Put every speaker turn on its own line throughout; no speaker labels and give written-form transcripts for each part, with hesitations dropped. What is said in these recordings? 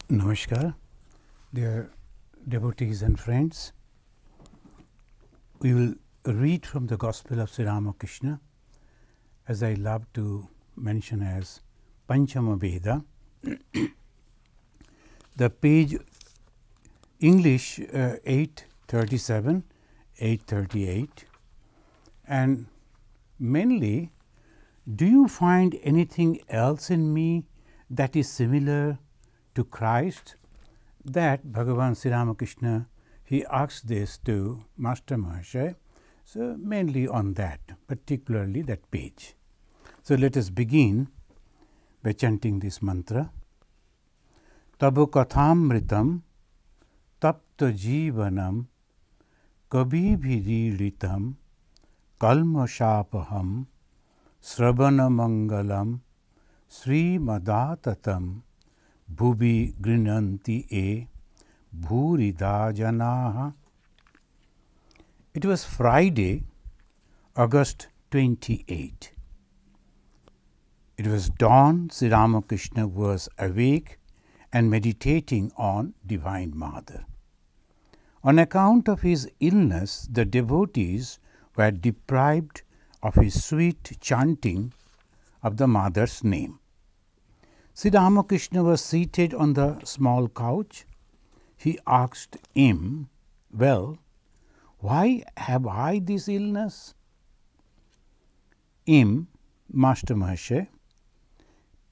Namaskar, dear devotees and friends. We will read from the Gospel of Sri Ramakrishna, as I love to mention as Panchama Veda. The page English 837, 838, and mainly, do you find anything else in me that is similar to Christ? That Bhagavan Sri Ramakrishna, he asks this to Master Mahasaya, so mainly on that, particularly that page. So let us begin by chanting this mantra. Tabu kathamritam tapta jivanam kabhi bhiritam kalmashapaham sravana mangalam sri madatatam bhubi grinanti e bhurida janaha. It was Friday, August 28. It was dawn. Sri Ramakrishna was awake and meditating on Divine Mother. On account of his illness, the devotees were deprived of his sweet chanting of the Mother's name. Sri Ramakrishna was seated on the small couch. He asked him, "Well, why have I this illness?" Master Mahasaya,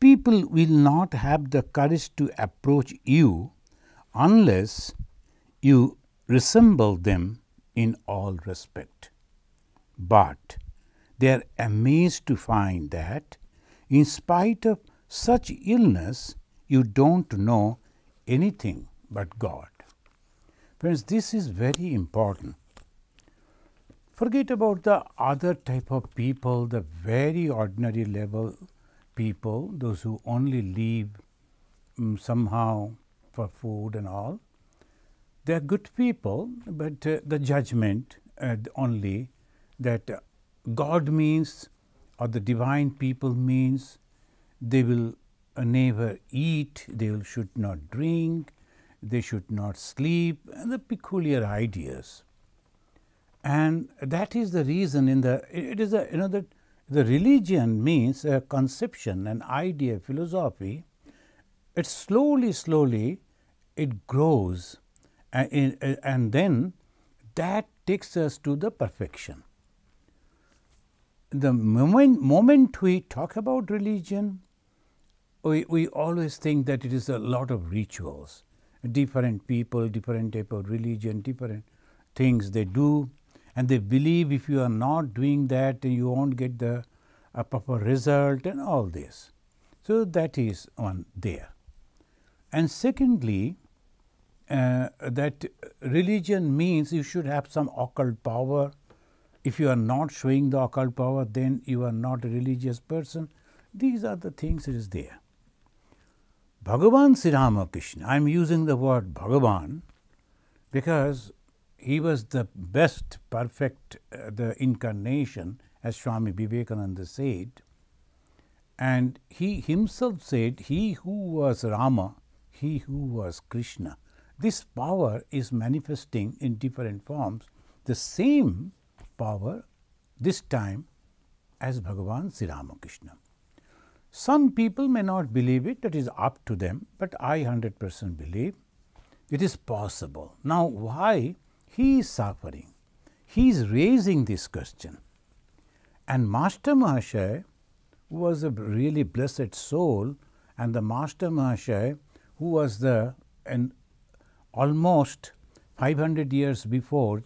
people will not have the courage to approach you unless you resemble them in all respect. But they are amazed to find that in spite of such illness, you don't know anything but God. Friends, this is very important. Forget about the other type of people, the very ordinary level people, those who only live somehow for food and all. They are good people, but the judgment only that God means, or the divine people means, they will never eat, they should not drink, they should not sleep, and the peculiar ideas. And that is the reason the religion means a conception, an idea, philosophy. It slowly it grows, and then that takes us to the perfection. The moment we talk about religion, we always think that it is a lot of rituals, different people, different type of religion, different things they do, and they believe if you are not doing that, you won't get the proper result and all this. So that is one there. And secondly, that religion means you should have some occult power. If you are not showing the occult power, then you are not a religious person. These are the things that is there. Bhagavan Sri Ramakrishna, I am using the word Bhagavan because he was the best, perfect, the incarnation, as Swami Vivekananda said. And he himself said, he who was Rama, he who was Krishna. This power is manifesting in different forms, the same power this time as Bhagavan Sri Ramakrishna. Some people may not believe it, that is up to them, but I 100% believe it is possible. Now, why he is suffering? He is raising this question. And Master Mahasaya, who was a really blessed soul, and the Master Mahasaya, who was almost 500 years before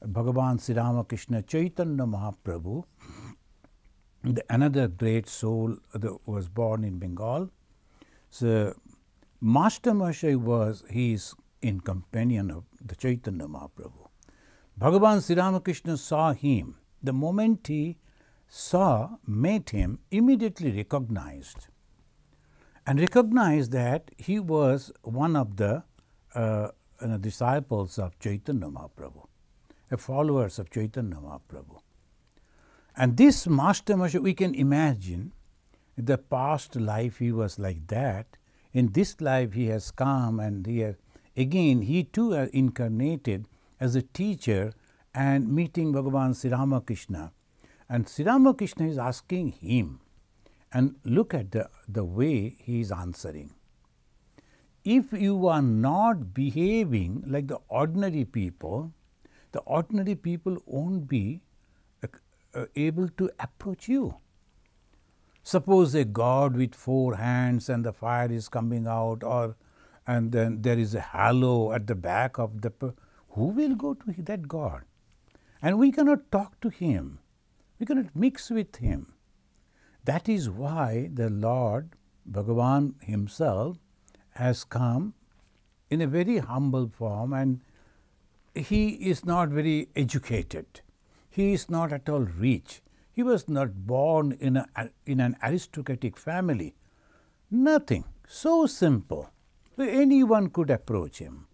Bhagavan Sri Ramakrishna, Chaitanya Mahaprabhu, another great soul was born in Bengal. So Master Mahasaya he is in companion of the Chaitanya Mahaprabhu. Bhagavan Sri Ramakrishna saw him. The moment he met him, immediately recognized that he was one of the disciples of Chaitanya Mahaprabhu, followers of Chaitanya Mahaprabhu. And this Master Mahasaya, we can imagine the past life he was like that, in this life he has come, and again he too incarnated as a teacher and meeting Bhagavan Sri Ramakrishna. And Sri Ramakrishna is asking him, and look at the way he is answering. If you are not behaving like the ordinary people won't be able to approach you. Suppose a god with 4 hands and the fire is coming out, and then there is a halo at the back of who will go to that god? And we cannot talk to him. We cannot mix with him. That is why the Lord, Bhagavan himself, has come in a very humble form, and he is not very educated. He is not at all rich. He was not born in an aristocratic family. Nothing. So simple. Anyone could approach him.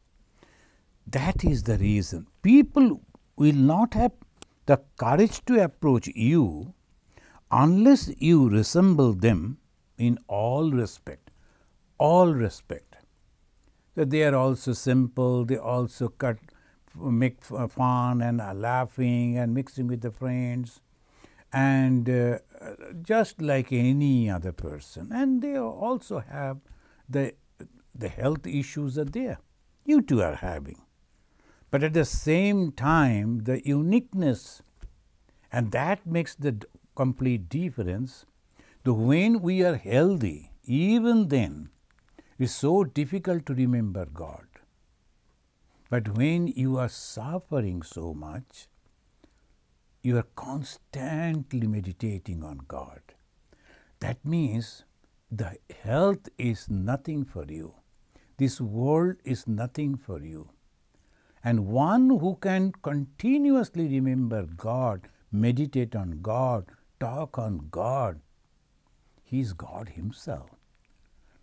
That is the reason. People will not have the courage to approach you unless you resemble them in all respect. All respect. So they are also simple. They also make fun and are laughing and mixing with the friends, and just like any other person. And they also have the health issues are there. You too are having. But at the same time, the uniqueness, and that makes the complete difference. When we are healthy, even then, it's so difficult to remember God. But when you are suffering so much, you are constantly meditating on God. That means the health is nothing for you. This world is nothing for you. And one who can continuously remember God, meditate on God, talk on God, he is God himself.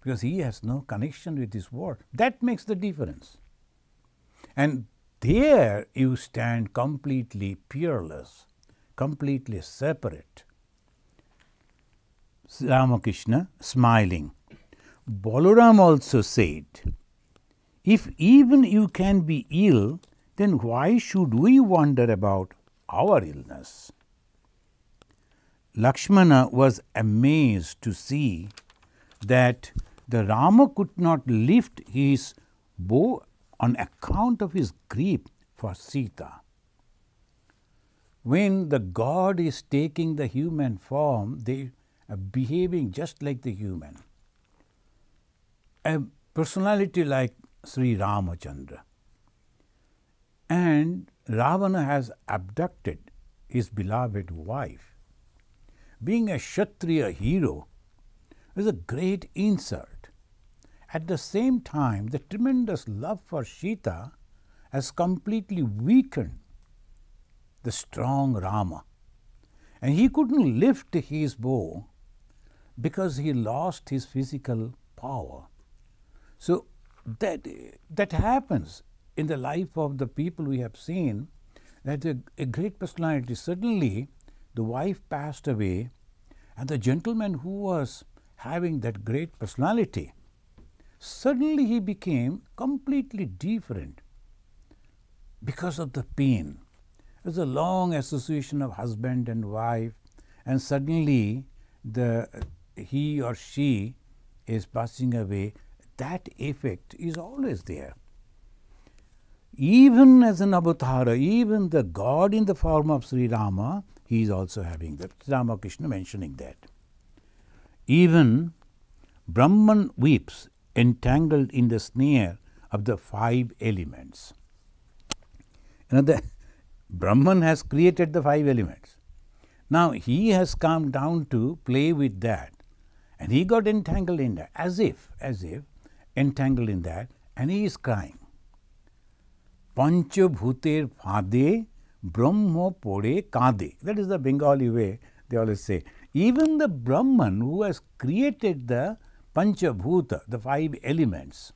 Because he has no connection with this world. That makes the difference. And there you stand completely peerless, completely separate. Ramakrishna smiling. Balaram also said, if even you can be ill, then why should we wonder about our illness? Lakshmana was amazed to see that the Rama could not lift his bow on account of his grief for Sita. When the God is taking the human form, they are behaving just like the human. A personality like Sri Ramachandra. And Ravana has abducted his beloved wife. Being a Kshatriya hero is a great insult. At the same time, the tremendous love for Sita has completely weakened the strong Rama. And he couldn't lift his bow because he lost his physical power. So that happens in the life of the people we have seen, that a great personality, suddenly the wife passed away, and the gentleman who was having that great personality, suddenly he became completely different because of the pain. There's a long association of husband and wife, and suddenly he or she is passing away. That effect is always there. Even as an avatara, even the God in the form of Sri Rama, he is also having that. Ramakrishna mentioning that. Even Brahman weeps entangled in the snare of the 5 elements. The Brahman has created the 5 elements. Now he has come down to play with that, and he got entangled in that, as if entangled in that, and he is crying. Pancha bhuter phade brahma pore kade. That is the Bengali way they always say. Even the Brahman who has created the Pancha Bhuta, the 5 elements.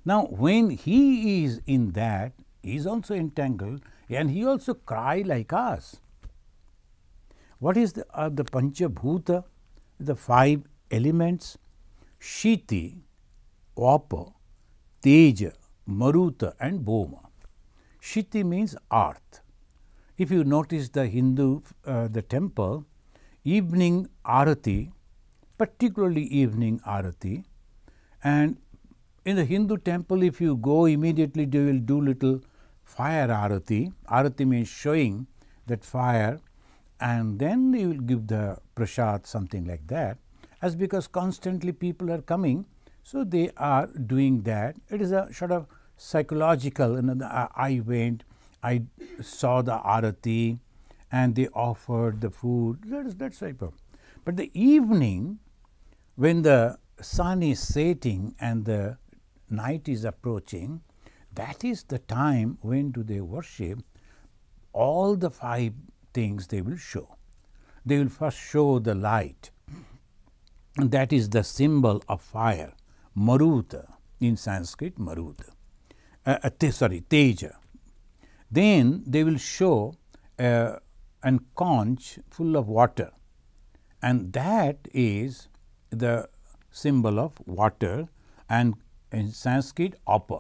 Now when he is in that, he is also entangled, and he also cry like us. What is the Pancha Bhuta? The 5 elements. Shiti Vapa, Teja, Maruta and Boma. Shiti means earth. If you notice the Hindu, the temple, evening arati, particularly evening arati, and in the Hindu temple, if you go immediately, they will do little fire arati. Arati means showing that fire, and then they will give the prasad, something like that. As because constantly people are coming, so they are doing that. It is a sort of psychological. I went, I saw the arati, and they offered the food. That's type of. But the evening, when the sun is setting and the night is approaching, that is the time when do they worship. All the 5 things they will show. They will first show the light, and that is the symbol of fire, Maruta, in Sanskrit, Maruta. Teja. Then they will show an conch full of water, and that is the symbol of water, and in Sanskrit, Apa.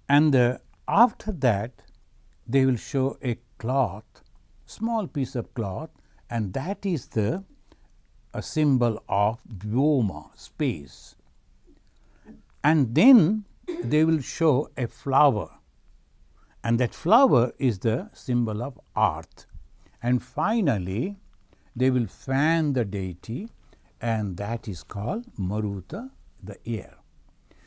And after that, they will show a cloth, small piece of cloth, and that is a symbol of Vyoma, space. And then they will show a flower, and that flower is the symbol of earth. And finally, they will fan the deity, and that is called Maruta, the air.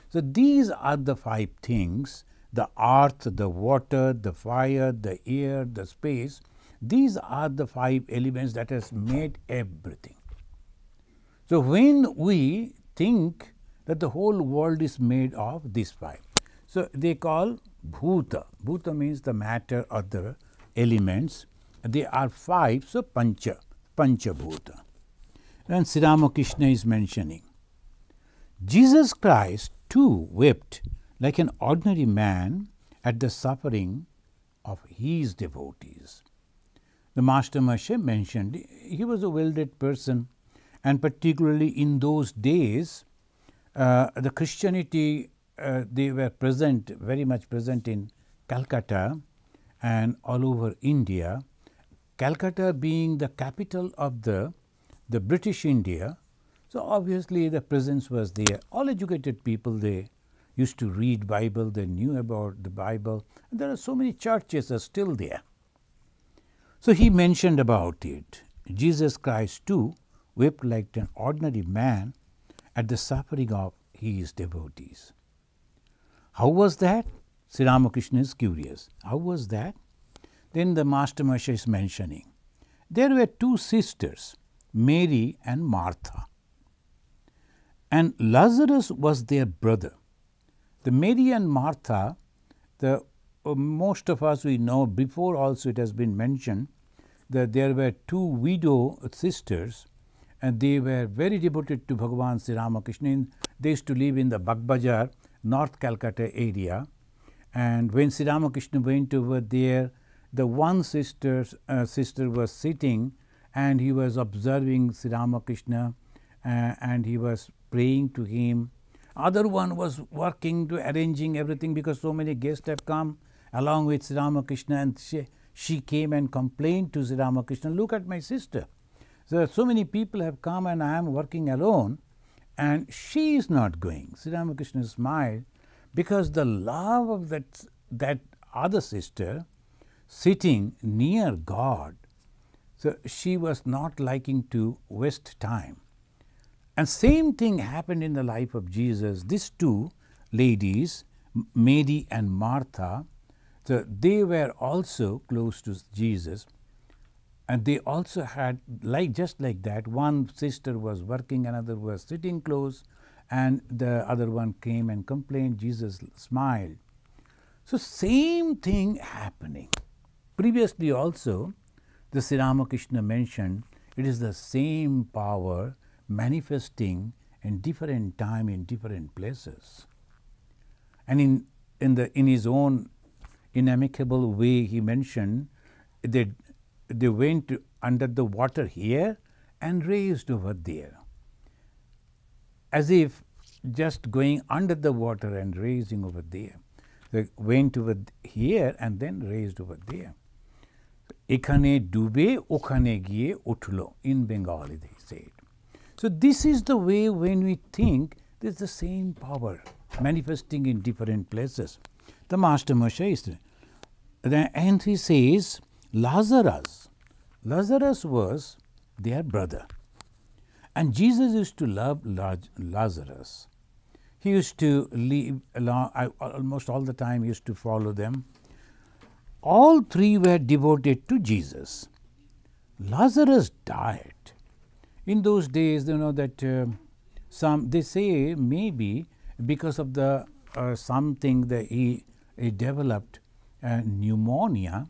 So these are the 5 things: the earth, the water, the fire, the air, the space. These are the 5 elements that has made everything. So when we think that the whole world is made of these 5, so they call bhuta. Bhuta means the matter or the elements. They are 5, so pancha bhuta. And Sri Ramakrishna is mentioning, Jesus Christ too wept like an ordinary man at the suffering of his devotees. The Master Mashe mentioned he was a well-read person, and particularly in those days, the Christianity, they were present, very much present in Calcutta and all over India. Calcutta being the capital of the British India, so obviously the presence was there. All educated people, they used to read Bible, they knew about the Bible, and there are so many churches are still there. So he mentioned about it. Jesus Christ too wept like an ordinary man at the suffering of his devotees. How was that? Sri Ramakrishna is curious. How was that? Then the Master Masha is mentioning, there were 2 sisters, Mary and Martha, and Lazarus was their brother. The Mary and Martha, most of us we know, before also it has been mentioned that there were 2 widow sisters, and they were very devoted to Bhagavan Sri Ramakrishna. They used to live in the Bagbajar, North Calcutta area, and when Sri Ramakrishna went over there, the one sister was sitting, and he was observing Sri Ramakrishna, and he was praying to him. Other one was working to arranging everything, because so many guests have come along with Sri Ramakrishna, and she came and complained to Sri Ramakrishna, look at my sister. So many people have come and I am working alone, and she is not going. Sri Ramakrishna smiled, because the love of that other sister sitting near God, so she was not liking to waste time. And same thing happened in the life of Jesus. These 2 ladies, Mary and Martha, so they were also close to Jesus, and they also had, just like that, one sister was working, another was sitting close, and the other one came and complained. Jesus smiled. So same thing happening. Previously also, the Sri Ramakrishna mentioned it is the same power manifesting in different time in different places. And in his own inamicable way, he mentioned that they went under the water here and raised over there, as if just going under the water and raising over there. They went over here and then raised over there. Ekhane dube, okhane giye utlo. In Bengali they said. So this is the way when we think there's the same power manifesting in different places. The Master Moshe is there. And he says, Lazarus was their brother. And Jesus used to love Lazarus. He used to live along, almost all the time he used to follow them. All three were devoted to Jesus. Lazarus died. In those days, you know that they say maybe because of the something that he developed pneumonia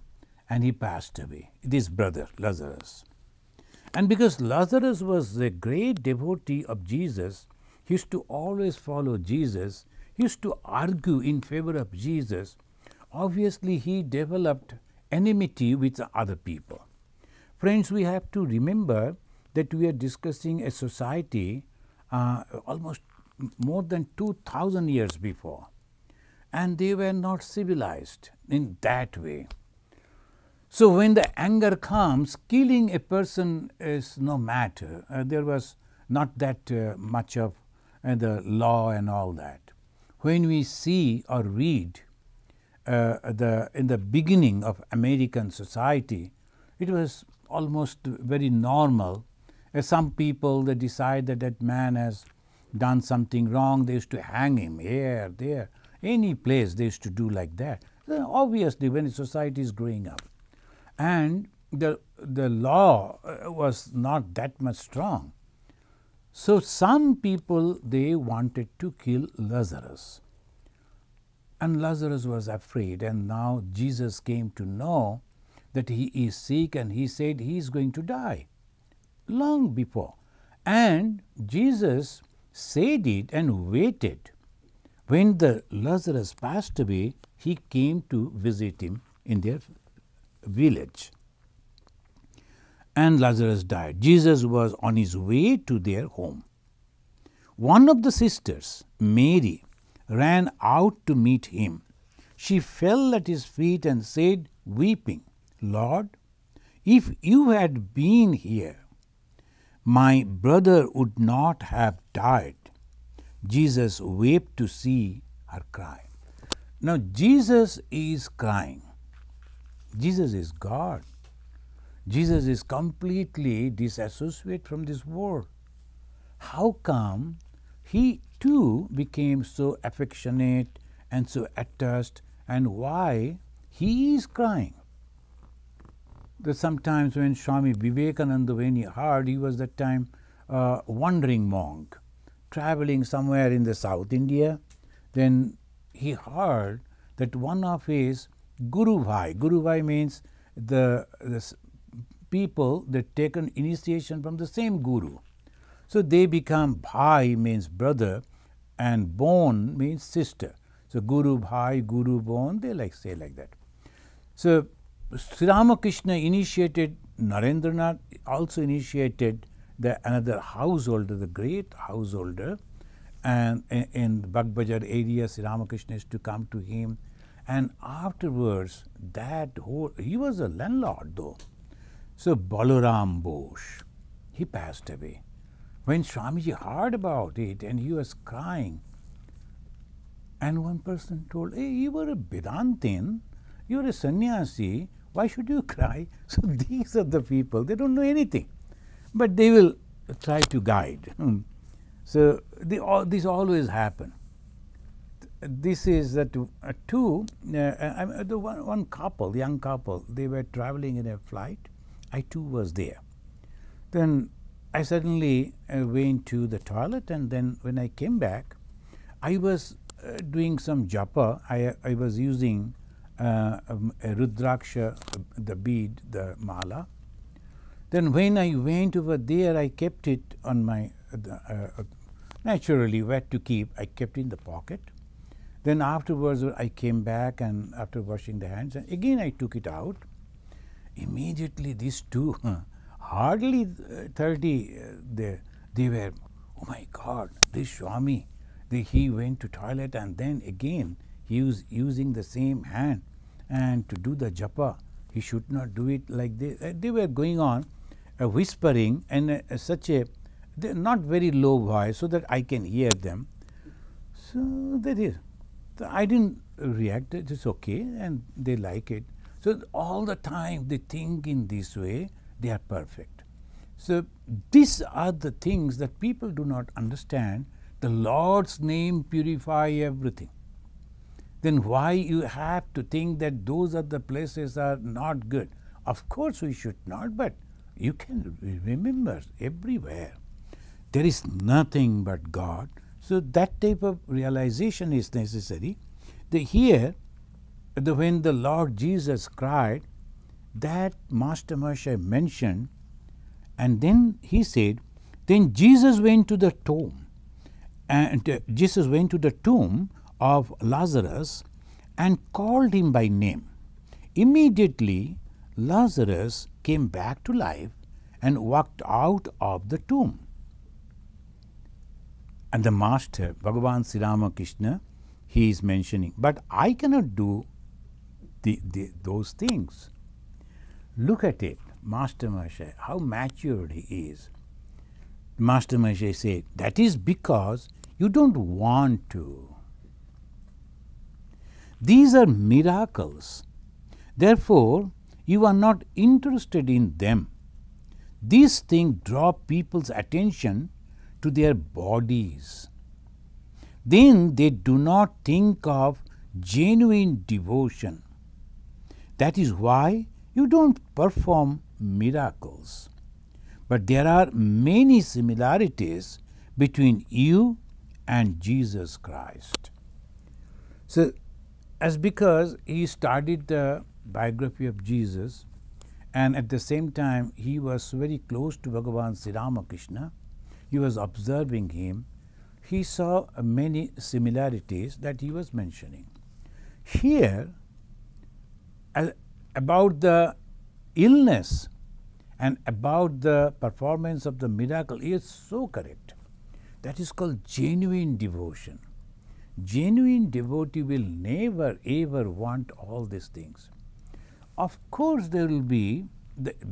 and he passed away. This brother Lazarus. And because Lazarus was a great devotee of Jesus, he used to always follow Jesus. He used to argue in favor of Jesus. Obviously, he developed enmity with other people. Friends, we have to remember that we are discussing a society almost more than 2000 years before, and they were not civilized in that way. So when the anger comes, killing a person is no matter. There was not that much of the law and all that. When we see or read in the beginning of American society, it was almost very normal. Some people, they decide that that man has done something wrong, they used to hang him here, there, any place they used to do like that. So obviously, when a society is growing up, and the law was not that much strong. So some people, they wanted to kill Lazarus. And Lazarus was afraid, and now Jesus came to know that he is sick, and he said he is going to die long before. And Jesus said it and waited. When the Lazarus passed away, he came to visit him in their village. And Lazarus died. Jesus was on his way to their home. One of the sisters, Mary, ran out to meet him. She fell at his feet and said, weeping, Lord, if you had been here, my brother would not have died. Jesus wept to see her cry. Now Jesus is crying. Jesus is God. Jesus is completely disassociated from this world. How come he too became so affectionate and so attached, and why he is crying? That sometimes when Swami Vivekananda, when he heard, he was that time wandering monk, traveling somewhere in the South India, then he heard that one of his Guru Bhai means the people that taken initiation from the same Guru. So they become Bhai means brother, and Bon means sister. So Guru Bhai, Guru Bon, they say like that. So Sri Ramakrishna initiated, Narendranath also initiated another householder, the great householder, and in the Bagbajar area, Sri Ramakrishna used to come to him, and afterwards he was a landlord though. So Balaram Bose, he passed away. When Swamiji heard about it and he was crying, and one person told, hey, you were a Vedantin, you were a sannyasi, why should you cry? So these are the people, they don't know anything, but they will try to guide. So this always happen. This is that one couple, young couple, they were traveling in a flight. I too was there. Then I suddenly went to the toilet, and then when I came back, I was doing some japa. I was using a Rudraksha, the bead, the mala. Then when I went over there, I kept it on my, naturally where to keep, I kept it in the pocket. Then afterwards I came back, and after washing the hands, and again I took it out. Immediately these two, hardly 30, they were, oh my God, this Swami, He went to toilet and then again he was using the same hand and to do the japa. He should not do it like this. They were going on whispering and such a not very low voice so that I can hear them. So that is. I didn't react. It is okay and they like it. So all the time they think in this way, they are perfect. So these are the things that people do not understand. The Lord's name purify everything. Then why you have to think that those are the places are not good? Of course we should not, but you can remember everywhere there is nothing but God. So that type of realization is necessary. When the Lord Jesus cried, that Master Moshe mentioned, and then he said, then Jesus went to the tomb, and Jesus went to the tomb of Lazarus and called him by name. Immediately Lazarus came back to life and walked out of the tomb. And the Master, Bhagavan Sri Ramakrishna, he is mentioning, but I cannot do those things. Look at it, Master Moshe, how matured he is. Master Moshe said, that is because you don't want to. These are miracles. Therefore, you are not interested in them. These things draw people's attention to their bodies. Then they do not think of genuine devotion. That is why you don't perform miracles. But there are many similarities between you and Jesus Christ. So, as because he studied the biography of Jesus and at the same time he was very close to Bhagavan Sri Ramakrishna, he was observing him, he saw many similarities that he was mentioning. Here, about the illness and about the performance of the miracle, he is so correct. That is called genuine devotion. Genuine devotee will never ever want all these things. Of course, there will be,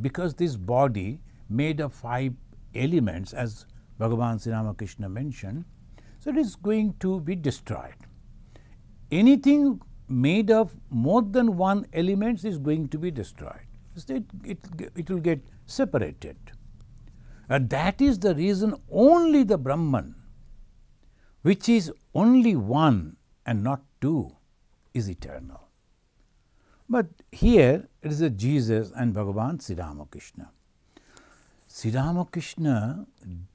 because this body made of 5 elements, as Bhagavan Sri Ramakrishna mentioned, so it is going to be destroyed. Anything made of more than 1 element is going to be destroyed. It will get separated. And that is the reason only the Brahman, which is only one and not 2, is eternal. But here it is a Jesus and Bhagavan Sri Ramakrishna. Sri Ramakrishna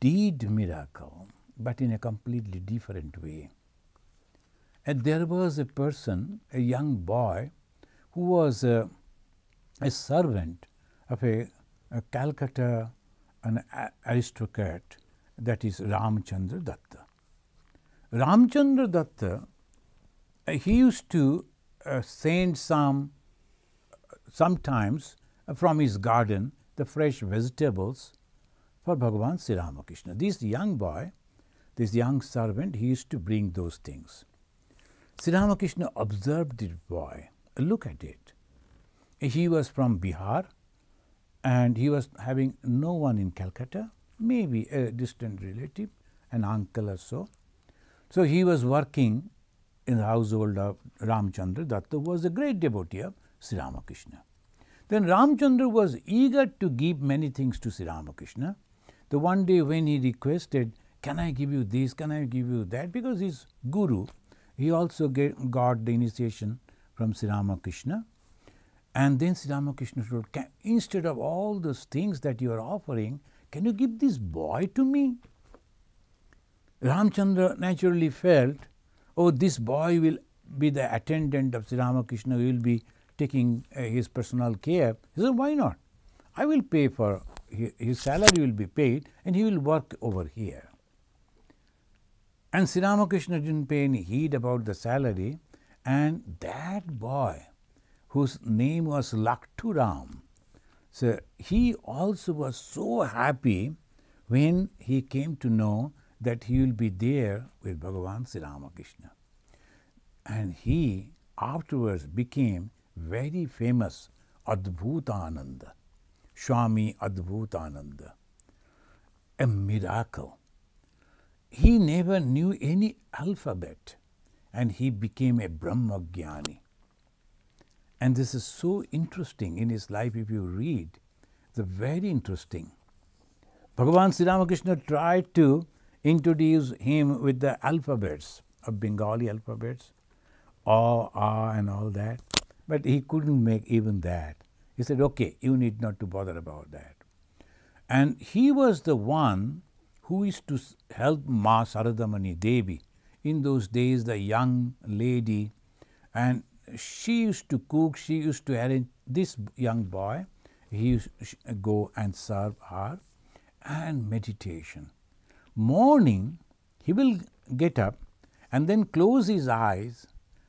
did miracle, but in a completely different way. And there was a person, a young boy, who was a servant of a Calcutta an aristocrat, that is Ramchandra Datta. Ramchandra Datta, he used to send sometimes from his garden the fresh vegetables for Bhagavan Sri Ramakrishna. This young boy, this young servant, he used to bring those things. Sri Ramakrishna observed this boy. Look at it. He was from Bihar and he was having no one in Calcutta, maybe a distant relative, an uncle or so. So he was working in the household of Ramchandra Datta, who was a great devotee of Sri Ramakrishna. Then Ramchandra was eager to give many things to Sri Ramakrishna. The one day when he requested, can I give you this, can I give you that, because his guru, he also got the initiation from Sri Ramakrishna. And then Sri Ramakrishna told, instead of all those things that you are offering, can you give this boy to me? Ramchandra naturally felt, oh, this boy will be the attendant of Sri Ramakrishna, will be taking his personal care. He said, why not? I will pay for, his salary will be paid and he will work over here. And Sri Ramakrishna didn't pay any heed about the salary, and that boy, whose name was Lakturam, so he also was so happy when he came to know that he will be there with Bhagavan Sri Ramakrishna. And he afterwards became very famous Adbhutananda, Swami Adbhutananda, a miracle. He never knew any alphabet and he became a Brahmagyani. And this is so interesting in his life if you read. It's very interesting. Bhagavan Sri Ramakrishna tried to introduce him with the alphabets of Bengali alphabets, A, and all that. But he couldn't make even that. He said, okay, you need not to bother about that. And he was the one who used to help Ma Saradamani Devi. In those days, the young lady, and she used to cook, she used to arrange this young boy, he used to go and serve her, and meditation. Morning, he will get up and then close his eyes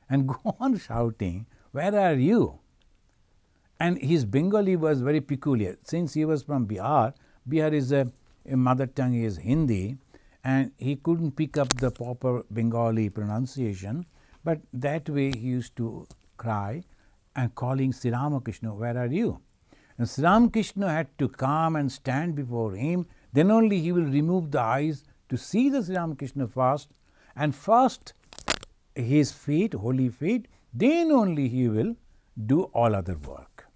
and go on shouting, "Where are you?" And his Bengali was very peculiar. Since he was from Bihar, Bihar is a mother tongue is Hindi, and he couldn't pick up the proper Bengali pronunciation, but that way he used to cry and calling Sri Ramakrishna, "Where are you?" And Sri Ramakrishna had to come and stand before him, then only he will remove the eyes to see the Sri Ramakrishna first, and first his feet, holy feet, then only he will do all other work.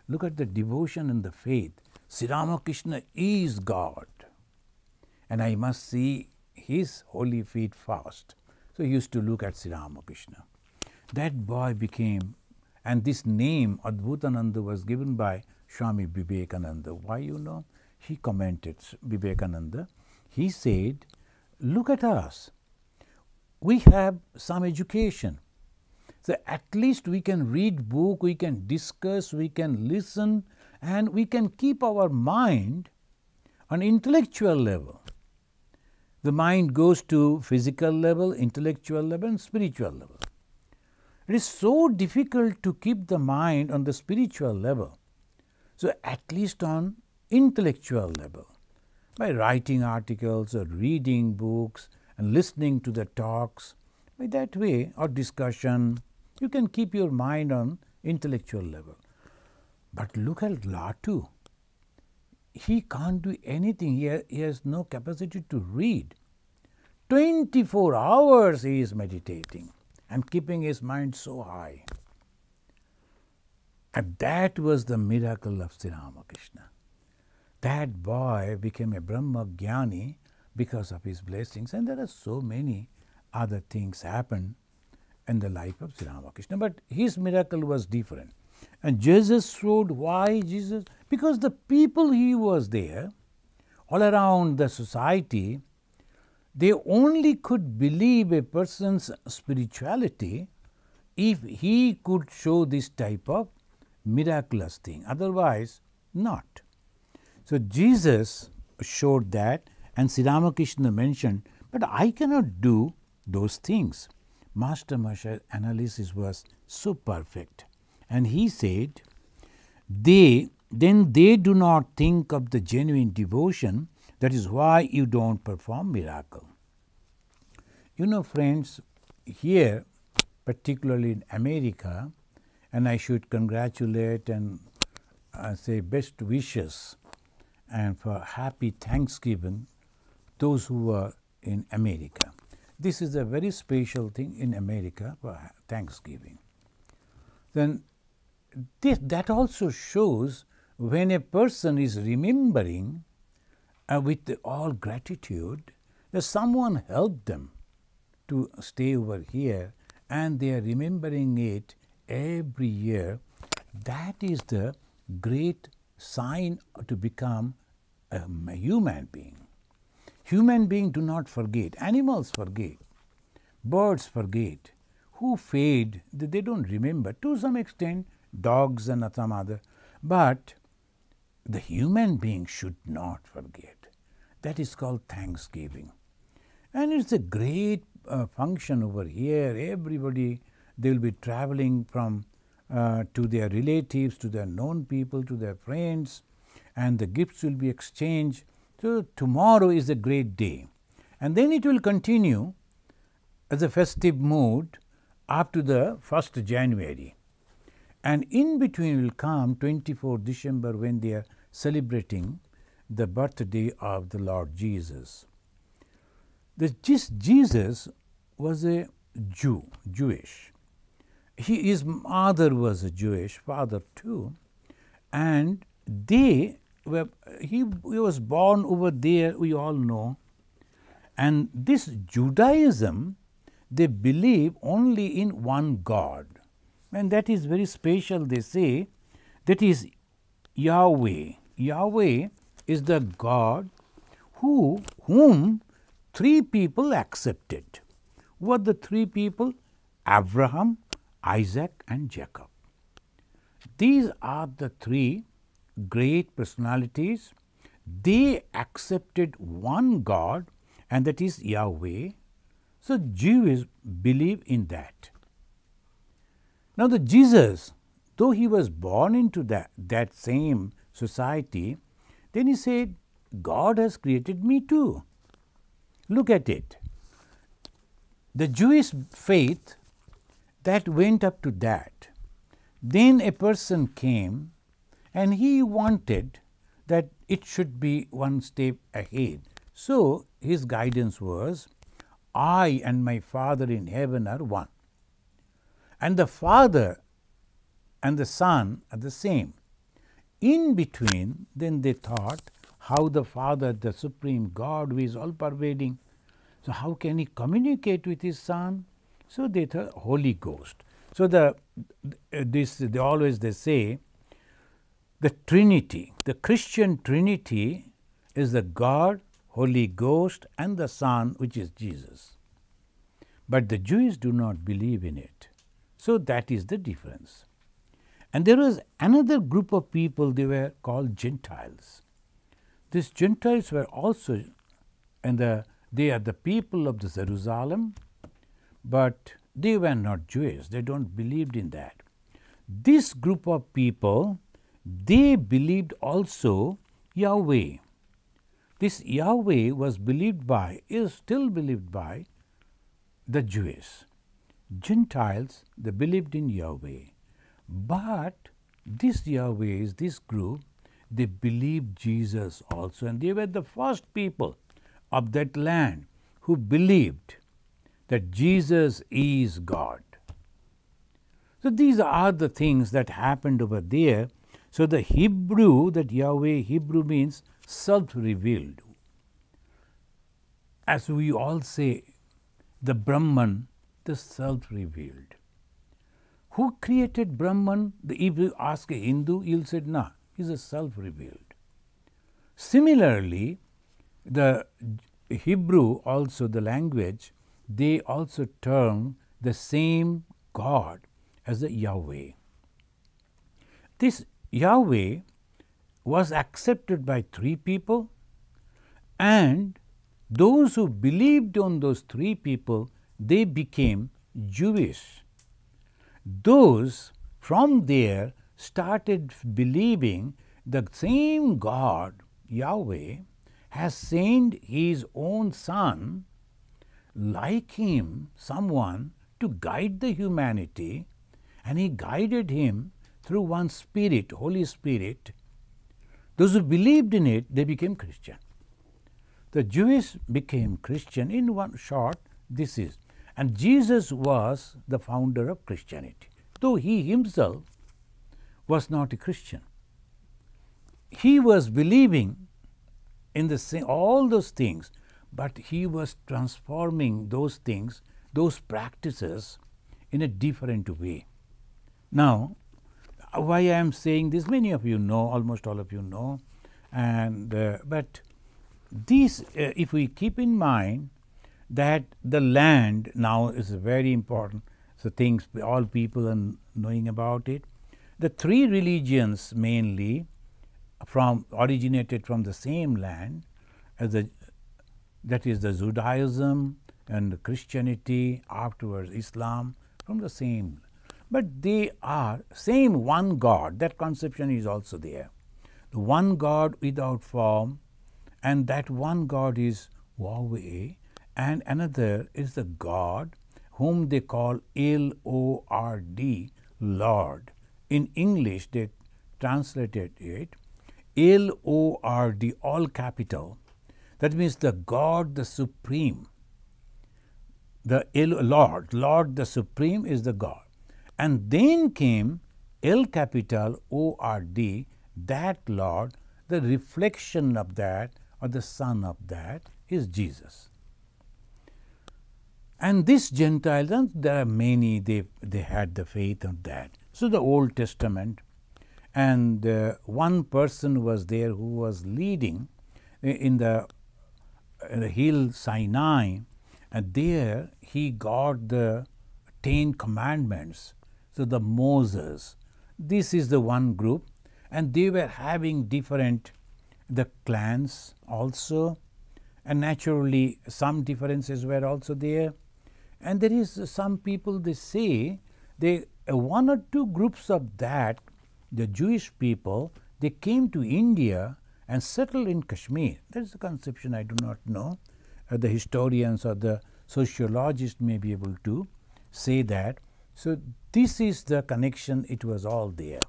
Look at the devotion and the faith. Sri Ramakrishna is God, and I must see his holy feet first. So he used to look at Sri Ramakrishna. That boy became, and this name Adbhutananda was given by Swami Vivekananda. Why you know? He commented, Vivekananda, he said, look at us. We have some education. So at least we can read book, we can discuss, we can listen, and we can keep our mind on intellectual level. The mind goes to physical level, intellectual level, and spiritual level. It is so difficult to keep the mind on the spiritual level. So at least on intellectual level, by writing articles or reading books and listening to the talks, by that way, or discussion, you can keep your mind on intellectual level. But look at Latu. He can't do anything. He has no capacity to read. 24 hours he is meditating and keeping his mind so high. And that was the miracle of Sri Ramakrishna. That boy became a Brahmagyani because of his blessings, and there are so many other things happened in the life of Sri Ramakrishna. But his miracle was different. And Jesus showed why Jesus, because the people he was there, all around the society, they only could believe a person's spirituality if he could show this type of miraculous thing, otherwise not. So Jesus showed that, and Sri Ramakrishna mentioned, but I cannot do those things. Master Masha's analysis was so perfect, and he said, they do not think of the genuine devotion, that is why you don't perform miracle. You know, friends, here, particularly in America, and I should congratulate and say best wishes and for happy Thanksgiving those who are in America. This is a very special thing in America for Thanksgiving. Then that also shows when a person is remembering with all gratitude that someone helped them to stay over here and they are remembering it every year. That is the great sign to become a human being. Human beings do not forget. Animals forget. Birds forget. Who fade, they don't remember. To some extent, dogs and some other. But the human being should not forget. That is called Thanksgiving. And it's a great function over here. Everybody, they will be traveling from to their relatives, to their known people, to their friends, and the gifts will be exchanged. So tomorrow is a great day. and then it will continue as a festive mood up to the 1st January. And in between will come 24th December, when they are celebrating the birthday of the Lord Jesus. Jesus was a Jewish. His mother was a Jewish, father too, and he was born over there, we all know. And this Judaism, they believe only in one God, and that is very special. They say that is Yahweh. Yahweh is the God whom three people accepted. Who are the three people? Abraham, Isaac, and Jacob. These are the three great personalities. They accepted one God, and that is Yahweh. So Jews believe in that. Now the Jesus, though he was born into that same society, then he said, God has created me too. Look at it. The Jewish faith that went up to that. Then a person came and he wanted that it should be one step ahead. So his guidance was, I and my Father in heaven are one. And the Father and the Son are the same. In between, then they thought how the Father, the Supreme God, who is all-pervading, so how can he communicate with his Son? So they thought Holy Ghost. So they say the Trinity, the Christian Trinity is the God, Holy Ghost, and the Son, which is Jesus. But the Jews do not believe in it. So that is the difference. And there was another group of people, they were called Gentiles. These Gentiles were also, they are the people of the Jerusalem, but they were not Jewish. They don't believed in that. This group of people, they believed also Yahweh. This Yahweh was believed by, is still believed by the Jews. Gentiles, they believed in Yahweh. But this Yahweh, this group, they believed Jesus also, and they were the first people of that land who believed that Jesus is God. So these are the things that happened over there. So the Hebrew, that Yahweh, Hebrew means self-revealed. As we all say, the Brahman, the self-revealed. Who created Brahman? If you ask a Hindu, he'll say, no, he's a self-revealed. Similarly, the Hebrew, also the language, they also term the same God as the Yahweh. This Yahweh was accepted by three people, and those who believed on those three people, they became Jewish. Those from there started believing the same God, Yahweh, has sent his own Son, like him, someone to guide the humanity, and he guided him through one Spirit, Holy Spirit. Those who believed in it, they became Christian. The Jewish became Christian. In one short, this is. And Jesus was the founder of Christianity, though he himself was not a Christian. He was believing in all those things, but he was transforming those things, those practices, in a different way. Now, why I am saying this, many of you know, almost all of you know, and but these, if we keep in mind that the land now is very important, so things all people are knowing about it. The three religions mainly originated from the same land, that is the Judaism and the Christianity, afterwards Islam, from the same. But they are same one God. That conception is also there. The one God without form, and that one God is Yahweh, and another is the God whom they call Lord, Lord. In English, they translated it Lord, all capital. That means the God, the Supreme. The Lord the Supreme is the God. And then came L capital ORD, that Lord, the reflection of that or the son of that is Jesus. And this Gentiles, and there are many, they had the faith of that. So the Old Testament, and one person was there who was leading in the hill Sinai, and there he got the 10 commandments. So the Moses, this is the one group, and they were having different, the clans also, and naturally some differences were also there. And there is some people, they say, they one or two groups of that, the Jewish people, they came to India and settled in Kashmir. That is the conception, I do not know. The historians or the sociologists may be able to say that. So this is the connection, it was all there.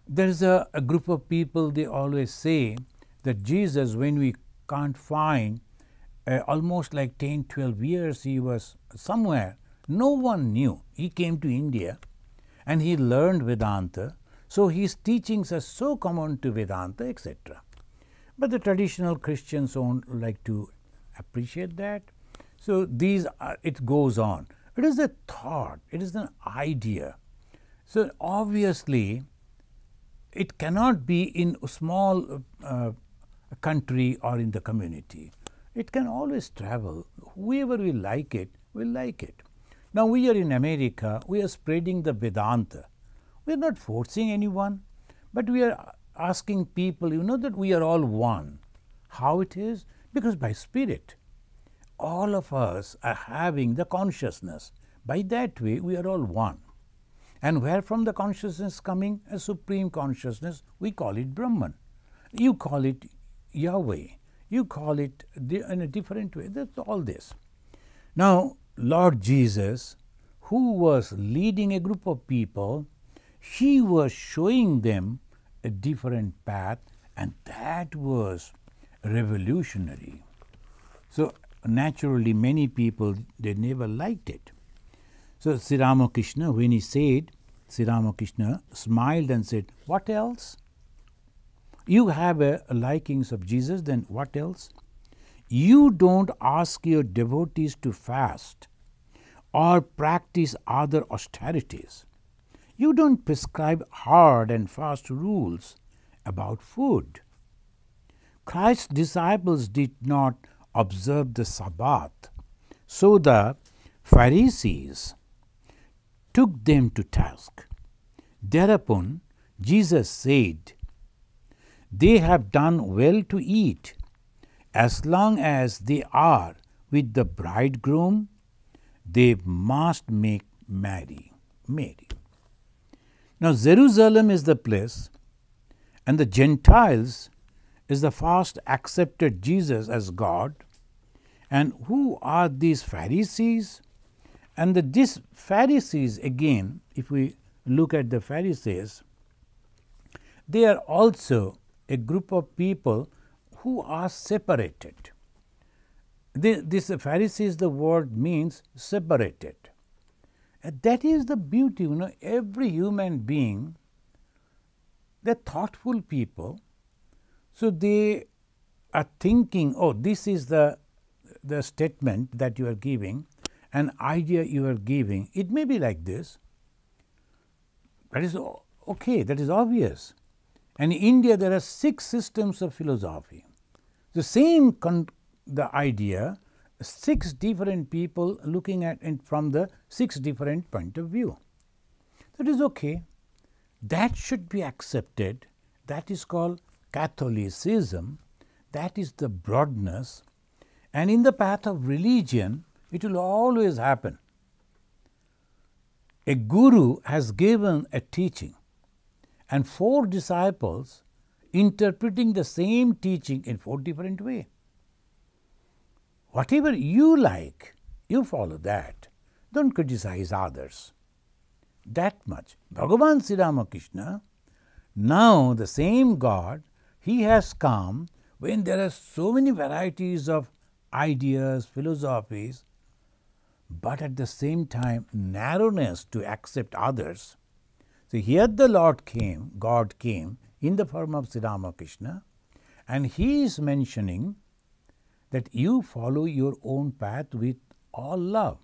There is a group of people, they always say that Jesus, when we can't find, almost like 10, 12 years he was somewhere, no one knew. He came to India and he learned Vedanta. So his teachings are so common to Vedanta, etc. But the traditional Christians don't like to appreciate that. So these it goes on. It is a thought, it is an idea. So obviously it cannot be in a small country or in the community. It can always travel. Whoever will like it, will like it. Now we are in America, we are spreading the Vedanta. We are not forcing anyone, but we are asking people, you know, that we are all one. How it is? Because by spirit, all of us are having the consciousness. By that way, we are all one. And where from the consciousness coming? A supreme consciousness, we call it Brahman. You call it Yahweh. You call it in a different way. That's all this. Now, Lord Jesus, who was leading a group of people, he was showing them a different path, and that was revolutionary. So naturally, many people, they never liked it. So Sri Ramakrishna, when he said, Sri Ramakrishna smiled and said, what else? You have a likings of Jesus, then what else? You don't ask your devotees to fast or practice other austerities. You don't prescribe hard and fast rules about food. Christ's disciples did not observe the Sabbath, so the Pharisees took them to task. Thereupon Jesus said, they have done well to eat as long as they are with the bridegroom, they must make merry. Now Jerusalem is the place, and the Gentiles is the first accepted Jesus as God. And who are these Pharisees? And these Pharisees, again, if we look at the Pharisees, they are also a group of people who are separated. This Pharisees, the word means separated. And that is the beauty, you know, every human being, they're thoughtful people. So they are thinking, oh, this is the statement that you are giving, an idea you are giving. It may be like this. That is okay, that is obvious. And in India, there are 6 systems of philosophy. The same the idea, 6 different people looking at it from the 6 different point of view. That is okay. That should be accepted. That is called Catholicism. That is the broadness. And in the path of religion, it will always happen. A guru has given a teaching, and 4 disciples interpreting the same teaching in 4 different ways. whatever you like, you follow that. Don't criticize others. That much. Bhagavan Sri Ramakrishna, now the same God, he has come when there are so many varieties of ideas, philosophies, but at the same time narrowness to accept others. So here the Lord came, God came in the form of Sri Ramakrishna, and he is mentioning that you follow your own path with all love.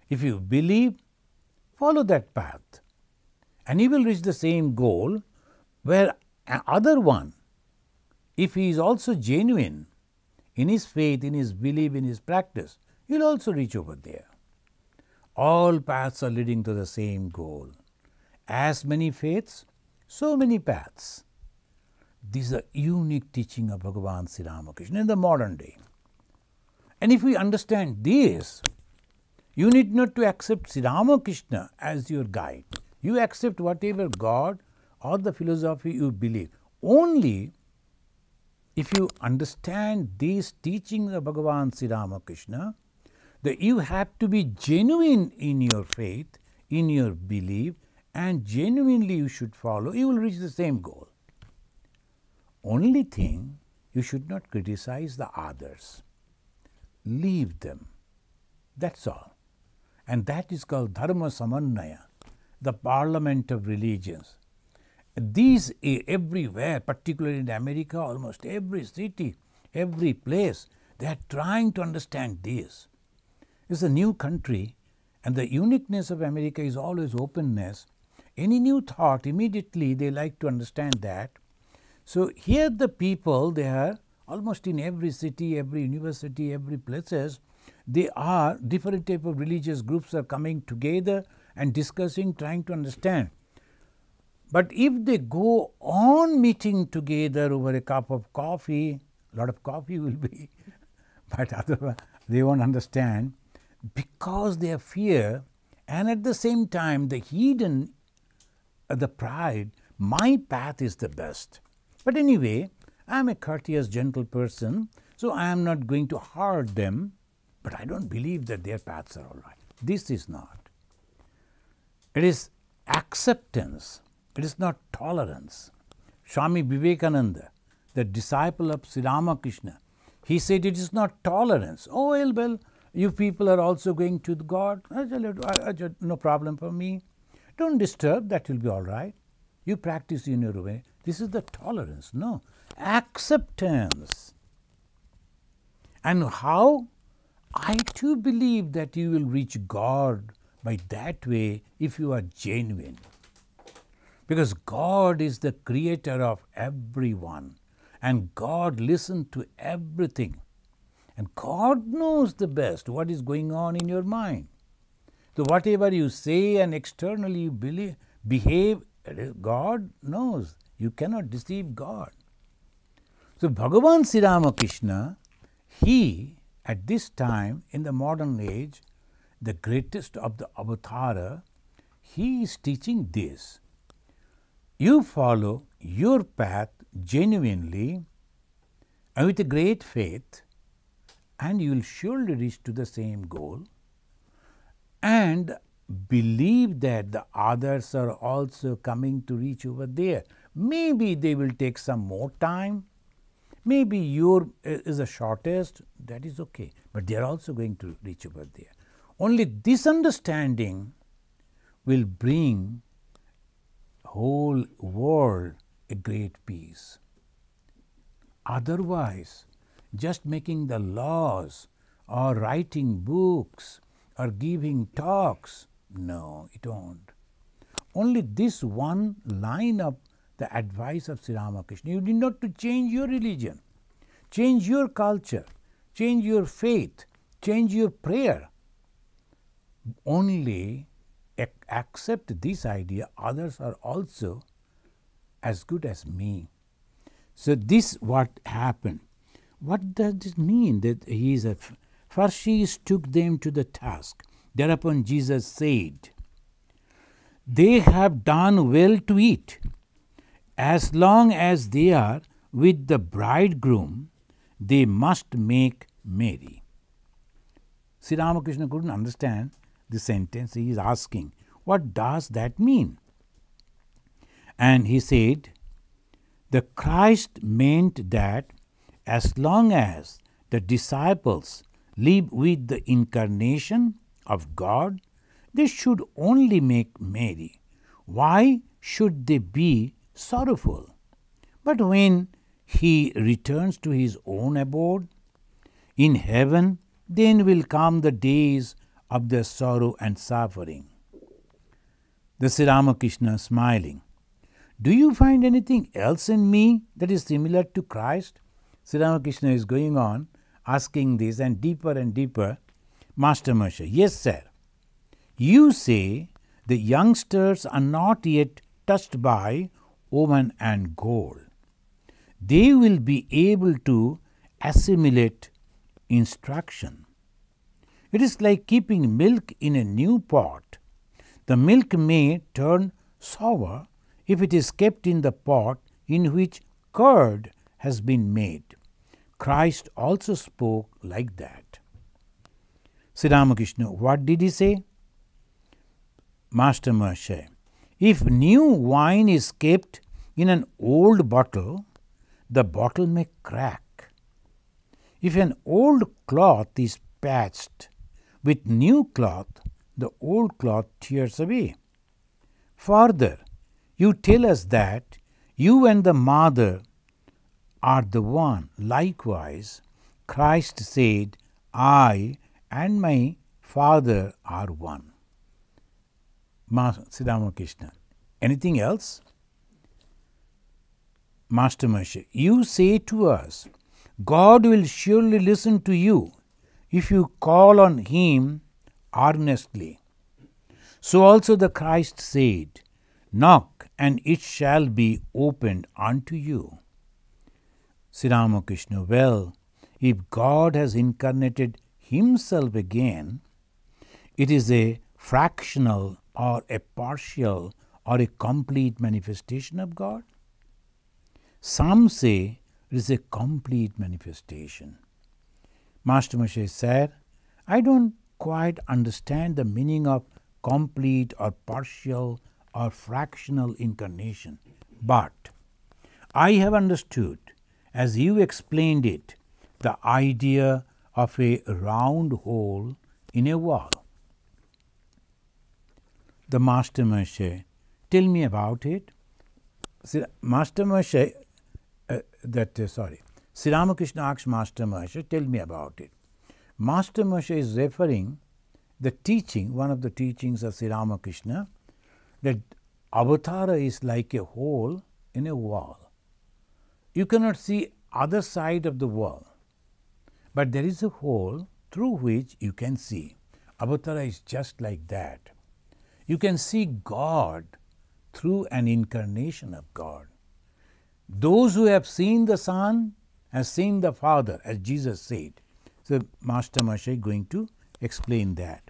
If you believe, follow that path, and you will reach the same goal, where other one, if he is also genuine in his faith, in his belief, in his practice, he will also reach over there. All paths are leading to the same goal. As many faiths, so many paths. This is a unique teaching of Bhagavan Sri Ramakrishna in the modern day. And if we understand this, you need not to accept Sri Ramakrishna as your guide. You accept whatever God or the philosophy you believe. Only if you understand these teachings of Bhagavan Sri Ramakrishna, that you have to be genuine in your faith, in your belief, and genuinely you should follow, you will reach the same goal. Only thing, you should not criticize the others. Leave them. That's all. And that is called Dharma Samannaya, the parliament of religions. These everywhere, particularly in America, almost every city, every place, they are trying to understand this. It's a new country, and the uniqueness of America is always openness. Any new thought, immediately they like to understand that. So here the people, they are almost in every city, every university, every places, they are different type of religious groups are coming together and discussing, trying to understand. But if they go on meeting together over a cup of coffee, a lot of coffee will be, but otherwise they won't understand, because they have fear, and at the same time the hidden, the pride, my path is the best. But anyway, I am a courteous, gentle person, so I am not going to hurt them, but I don't believe that their paths are all right. This is not. It is acceptance. It is not tolerance. Swami Vivekananda, the disciple of Sri Ramakrishna, he said it is not tolerance. Oh, well, you people are also going to God. No problem for me. Don't disturb, that will be all right. You practice in your way. This is the tolerance. No, acceptance. And how? I too believe that you will reach God by that way if you are genuine. Because God is the creator of everyone, and God listens to everything. And God knows the best what is going on in your mind. So whatever you say and externally you behave, God knows. You cannot deceive God. So Bhagavan Sri Ramakrishna, he at this time in the modern age, the greatest of the avatara, he is teaching this. You follow your path genuinely and with a great faith, and you will surely reach to the same goal. And believe that the others are also coming to reach over there. Maybe they will take some more time. Maybe your is the shortest, that is okay. But they are also going to reach over there. Only this understanding will bring whole world a great peace. Otherwise, just making the laws or writing books or giving talks, no, it won't. Only this one line of the advice of Sri Ramakrishna. You need not to change your religion, change your culture, change your faith, change your prayer. Only accept this idea, others are also as good as me. So this what happened. What does it mean that he is a Pharisees took them to the task. Thereupon Jesus said, they have done well to eat. As long as they are with the bridegroom, they must make merry. Sri Ramakrishna couldn't understand the sentence. He is asking, what does that mean? And he said, the Christ meant that as long as the disciples live with the incarnation of God, they should only make merry. Why should they be sorrowful? But when he returns to his own abode in heaven, then will come the days of their sorrow and suffering. The Sri Ramakrishna smiling. Do you find anything else in me that is similar to Christ? Sri Ramakrishna is going on asking this and deeper. Master Maharshya, yes sir. You say the youngsters are not yet touched by woman and gold. They will be able to assimilate instruction. It is like keeping milk in a new pot. The milk may turn sour if it is kept in the pot in which curd has been made. Christ also spoke like that. Sri Ramakrishna, what did he say? Master Maharshya, if new wine is kept in an old bottle, the bottle may crack. If an old cloth is patched with new cloth, the old cloth tears away. Further, you tell us that you and the mother are the one. Likewise, Christ said, I and my Father are one. Sri Ramakrishna, anything else? Master Maharshya, you say to us, God will surely listen to you if you call on Him earnestly. So also the Christ said, knock and it shall be opened unto you. Sri Ramakrishna, well, if God has incarnated Himself again, it is a fractional or a partial or a complete manifestation of God? Some say it is a complete manifestation. Master Maharshya said, I don't quite understand the meaning of complete or partial or fractional incarnation, but I have understood, as you explained it, the idea of a round hole in a wall. The Master Maharshya, tell me about it. Master Maharshya, Sri Ramakrishna asked Master Maharshya, tell me about it. Master Maharshya is referring the teaching, one of the teachings of Sri Ramakrishna, that avatara is like a hole in a wall. You cannot see other side of the wall, but there is a hole through which you can see. Avatara is just like that. You can see God through an incarnation of God. Those who have seen the Son have seen the Father, as Jesus said. So, Master Maharshya is going to explain that.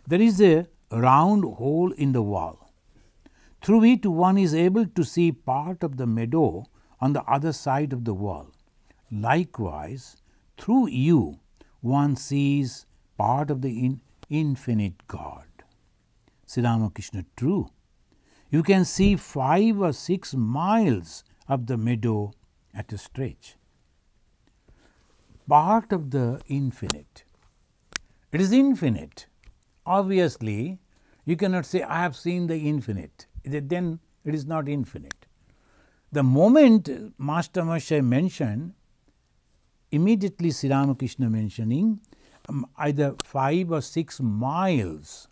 There is a round hole in the wall. Through it, one is able to see part of the meadow on the other side of the wall. Likewise, through you, one sees part of the infinite God. Sri Ramakrishna, true. You can see 5 or 6 miles of the meadow at a stretch. Part of the infinite. It is infinite. Obviously, you cannot say, I have seen the infinite. Then it is not infinite. The moment Master Maharshya mentioned, immediately Sri Ramakrishna mentioning either 5 or 6 miles.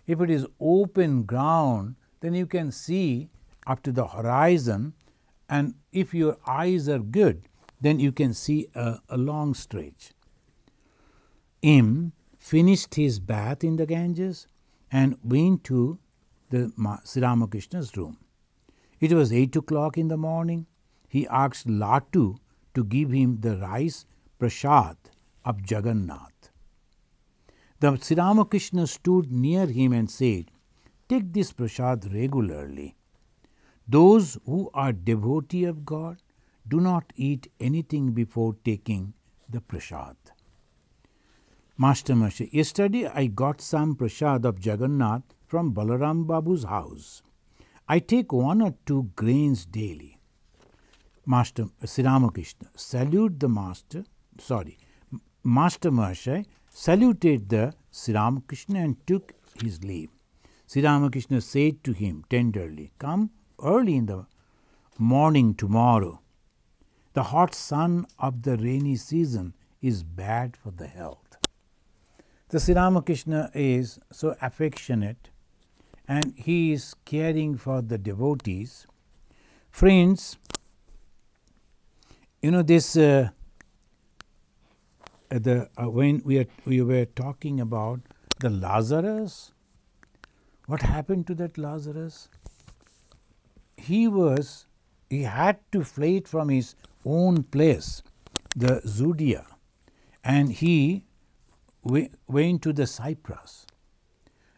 If it is open ground, then you can see up to the horizon, and if your eyes are good, then you can see a long stretch. Finished his bath in the Ganges and went to the Sri Ramakrishna's room. It was 8 o'clock in the morning. He asked Latu to give him the rice prasad of Jagannath. The Sri Ramakrishna stood near him and said, take this prasad regularly. Those who are devotee of God do not eat anything before taking the prasad. Master Maharshi, yesterday I got some prasad of Jagannath from Balaram Babu's house. I take 1 or 2 grains daily. Master Sri Ramakrishna, salute the Master. Master Maharshi saluted the Sri Ramakrishna and took his leave. Sri Ramakrishna said to him tenderly, come early in the morning tomorrow. The hot sun of the rainy season is bad for the health. The Sri Ramakrishna is so affectionate and he is caring for the devotees. Friends, you know this when we were talking about the Lazarus, what happened to that Lazarus? He had to flee from his own place, the Judea, and he went to the Cyprus.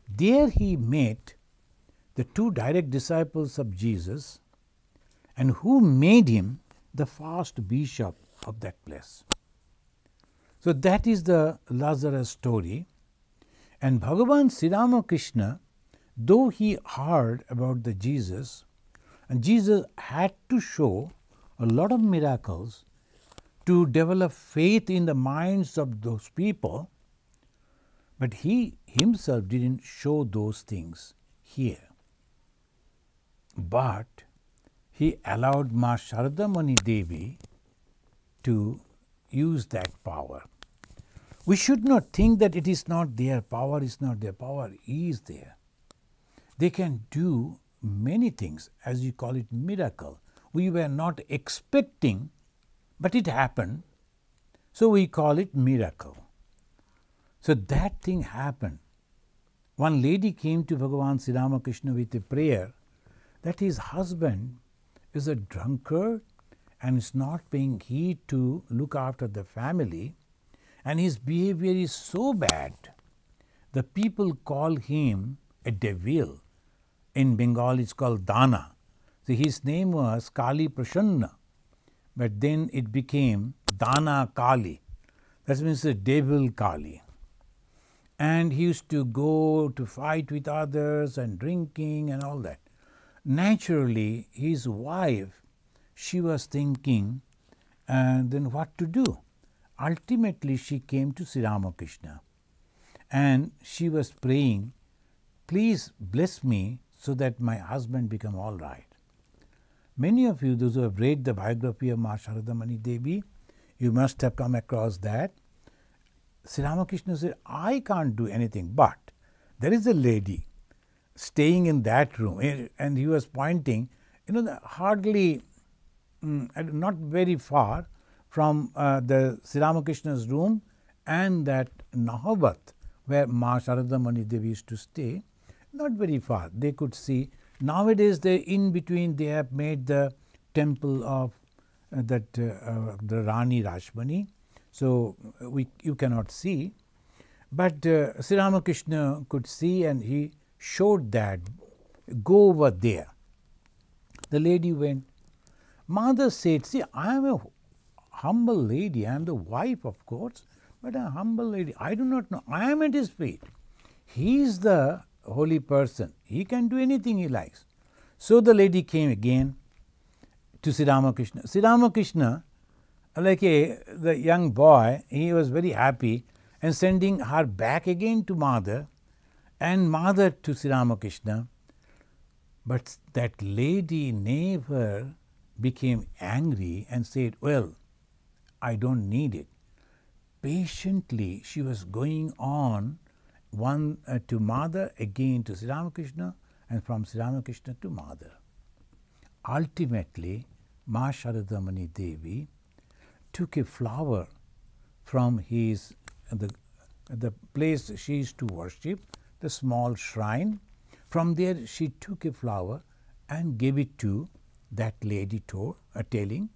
There he met the 2 direct disciples of Jesus, and who made him the first bishop of that place. So that is the Lazarus story. And Bhagavan Sri Ramakrishna, though he heard about the Jesus, and Jesus had to show a lot of miracles to develop faith in the minds of those people, but he himself didn't show those things here. But he allowed Ma Sharada Mani Devi to use that power. We should not think that it is not their power, is not their power, is there. They can do many things, as you call it, miracle. We were not expecting, but it happened, so we call it miracle. So that thing happened. One lady came to Bhagavan Sri Ramakrishna with a prayer that his husband is a drunkard and is not paying heed to look after the family, and his behavior is so bad. The people call him a devil. In Bengal it's called Dana. So his name was Kali Prashanna, but then it became Dana Kali. That means the devil Kali. And he used to go to fight with others and drinking and all that. Naturally, his wife, she was thinking, then what to do? Ultimately, she came to Sri Ramakrishna and she was praying, please bless me so that my husband become all right. Many of you, those who have read the biography of Ma Sharada Mani Devi, you must have come across that. Sri Ramakrishna said, I can't do anything, but there is a lady staying in that room, and he was pointing, hardly, not very far from the Sri Ramakrishna's room and that Nahabat, where Ma Sharada Mani Devi used to stay, not very far. They could see. Nowadays, in between, they have made the temple of the Rani Rashmani. So you cannot see, but Sri Ramakrishna could see, and he showed that, go over there. The lady went. Mother said, see, I am a humble lady, I am the wife of course, but a humble lady, I do not know, I am at his feet. He is the holy person, he can do anything he likes. So the lady came again to Sri Ramakrishna. Sri Ramakrishna, like the young boy, he was very happy and sending her back again to mother and mother to Sri Ramakrishna. But that lady never became angry and said, well, I don't need it. Patiently she was going on, one to mother, again to Sri Ramakrishna, and from Sri Ramakrishna to mother. Ultimately, Ma Sharada Mani Devi took a flower from the place she used to worship, the small shrine. From there she took a flower and gave it to that lady, telling,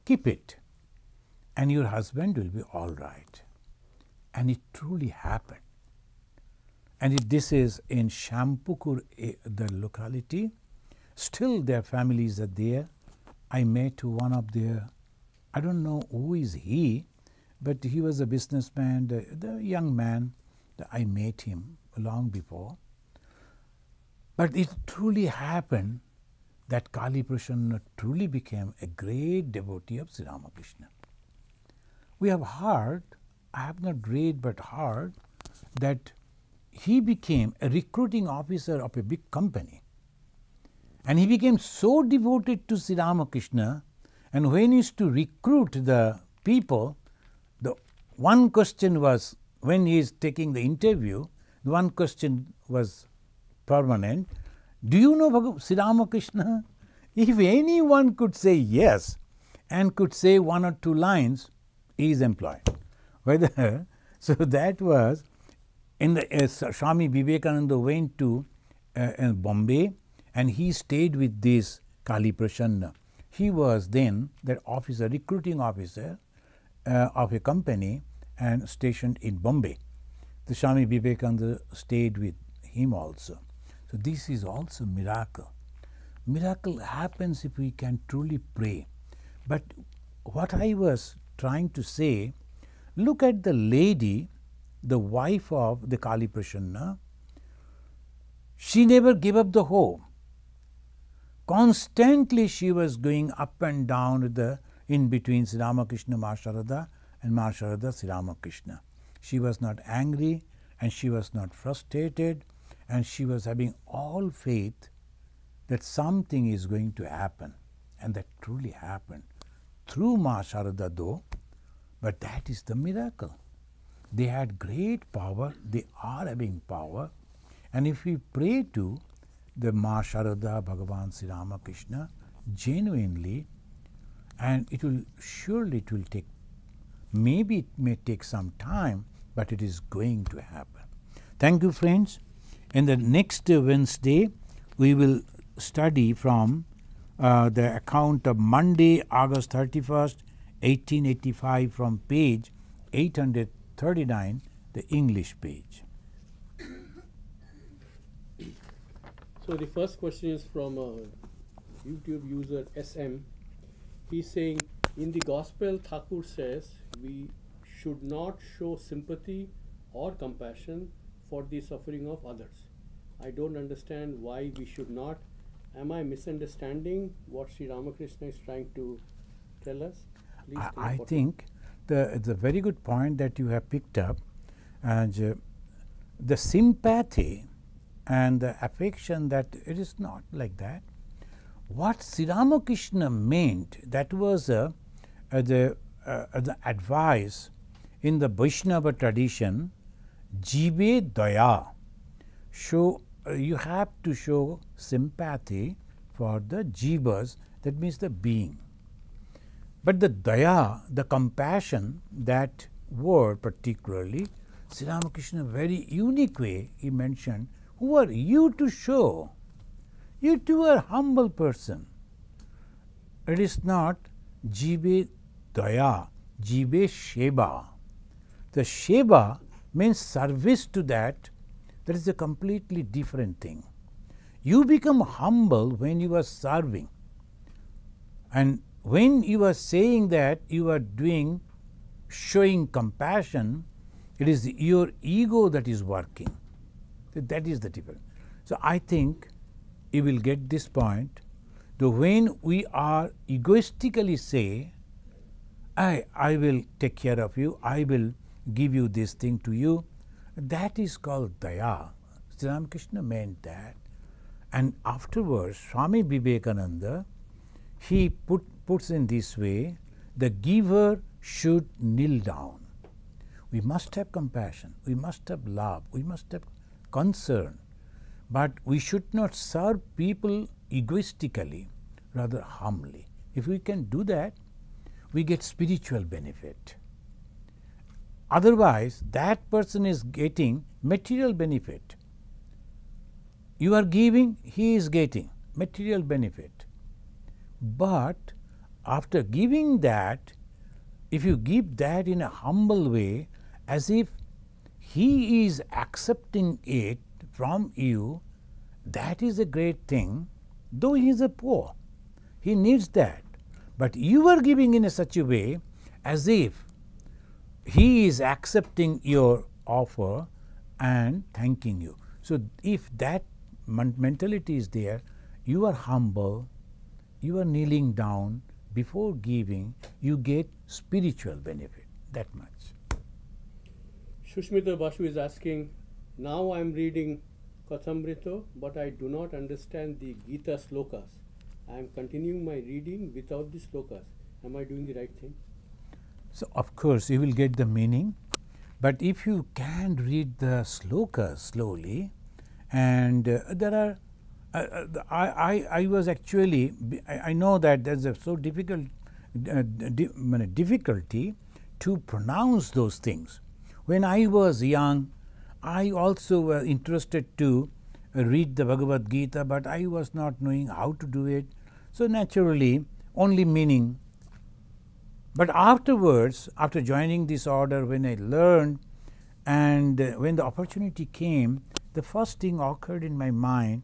keep it and your husband will be all right. And it truly happened. And this is in Shampukur, the locality. Still their families are there. I met one of their, I don't know who is he, but he was a businessman, the young man. I met him long before. But it truly happened that Kali Prasanna truly became a great devotee of Sri Ramakrishna. We have heard, I have not read but heard, that he became a recruiting officer of a big company. And he became so devoted to Sri Ramakrishna, and when he used to recruit the people, the one question was, when he is taking the interview, the one question was permanent: do you know Sri Ramakrishna? If anyone could say yes and could say one or two lines, he is employed. Whether so that was in the Swami Vivekananda went to Bombay, and he stayed with this Kali Prasanna. He was then the officer, recruiting officer of a company and stationed in Bombay. The Swami Vivekananda stayed with him also. So this is also miracle. Miracle happens if we can truly pray. But what I was trying to say, look at the lady, the wife of the Kali Prasanna. She never gave up the hope. Constantly she was going up and down in between Sri Ramakrishna, Ma Sharada, and Ma Sharada, Sri Ramakrishna. She was not angry and she was not frustrated, and she was having all faith that something is going to happen, and that truly happened through Ma Sharada though, but that is the miracle. They had great power, they are having power, and if we pray to the Ma Sharada, Bhagavan Sri Ramakrishna genuinely, and it will take, maybe it may take some time, but it is going to happen. Thank you, friends. In the next Wednesday, we will study from the account of Monday, August 31st, 1885, from page 839, the English page.
So the first question is from a YouTube user SM. He's saying, in the Gospel, Thakur says we should not show sympathy or compassion for the suffering of others. I don't understand why we should not. Am I misunderstanding what Sri Ramakrishna is trying to tell us? Please
I think it's a very good point that you have picked up, and the sympathy and the affection, that it is not like that. What Sri Ramakrishna meant, that was the advice in the Vaishnava tradition, Jive Daya. You have to show sympathy for the jivas, that means the being. But the daya, the compassion, that word particularly, Sri Ramakrishna, in a very unique way, he mentioned, who are you to show? You too are a humble person. It is not jive daya, jive sheba. The sheba means service to that. That is a completely different thing. You become humble when you are serving. And when you are saying that you are showing compassion, it is your ego that is working. That is the difference. So I think you will get this point. So when we are egoistically say, I will take care of you, I will give you this thing to you, that is called daya. Sri Ramakrishna meant that. And afterwards, Swami Vivekananda, he puts in this way, the giver should kneel down. We must have compassion, we must have love, we must have concern, but we should not serve people egoistically, rather humbly. If we can do that, we get spiritual benefit. Otherwise, that person is getting material benefit. You are giving, he is getting material benefit. But after giving that, if you give that in a humble way, as if he is accepting it from you, that is a great thing, though he is a poor. He needs that. But you are giving in a such a way as if he is accepting your offer and thanking you. So if that mentality is there, you are humble, you are kneeling down, before giving, you get spiritual benefit, that much.
Shushmita Bashu is asking, now I am reading Kathamrita, but I do not understand the Gita slokas. I am continuing my reading without the slokas. Am I doing the right thing?
So of course you will get the meaning, but if you can read the slokas slowly, and there are, I was actually, I know that there's a so difficult difficulty to pronounce those things. When I was young, I also was interested to read the Bhagavad Gita, but I was not knowing how to do it. So naturally, only meaning. But afterwards, after joining this order, when I learned, and when the opportunity came, the first thing occurred in my mind,